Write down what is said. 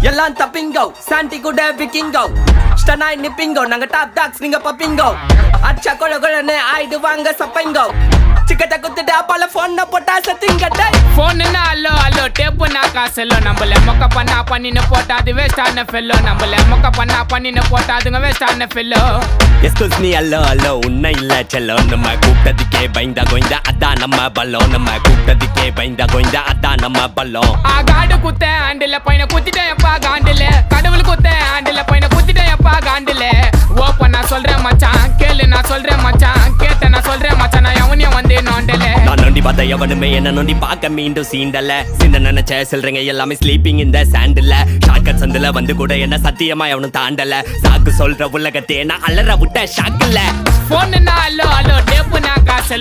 எல்லாம் தப்பிங்கோ சாண்டி கூட விக்கிங்கோ ஸ்டனாய் நிப்பிங்கோ நாங்க டாப் டாக்ஸ் நீங்க பப்பிங்கோ அச்சா கொல கொலன்னு ஆயிடுவாங்க சப்பைங்கோ சிக்கட்ட குத்துட்டு பல போன் போட்டா சத்திங்க போன் அல்லோ அல்லோ டேப்பு நான் காசெல்லோ நம்மள மொக்க பண்ணா பண்ணின்னு போட்டா அது வேஸ்ட் ஆன ஃபெல்லோ நம்மள மொக்க பண்ணா பண்ணின்னு போட்டா அதுங்க வேஸ்ட் ஆன ஃபெல்லோ எஸ்கூஸ் மீ அல்லோ அல்லோ உன்னை இல்ல செல்லோ நம்ம கூப்பிட்டதுக்கே பயந்தா கோய்ந்தா அதான் நம்ம பல்லம் நம்ம கூப்பிட்டதுக்கே பயந்தா கோய்ந்தா அதான் நம்ம பல்லம் காடு குத்த ஆண்டில பையனை குத்திட்டேன் எப்பா காண்டில கடவுள் குத்த ஆண்டில பையனை குத்திட்டேன் எப்பா காண்டில ஓப்பன் நான் சொல்றேன் மச்சான் கேளு நான் சொல்றேன் மச்சான் கேட்ட நான் சொல்றேன் மச்சான் நான் எவனையும் வந்து நோண்டல நான் நோண்டி பார்த்த எவனுமே என்ன நோண்டி பார்க்க மீண்டும் சீண்டல சின்ன நினைச்ச சொல்றீங்க எல்லாமே ஸ்லீப்பிங் இந்த சாண்டில் ஷார்ட்கட் சந்தில வந்து கூட என்ன சத்தியமா எவனும் தாண்டல சாக்கு சொல்ற உலகத்தே நான் அலற விட்ட ஷாக்கில்ல போன் அல்லோ அல்லோ டேப்பு நான் காசு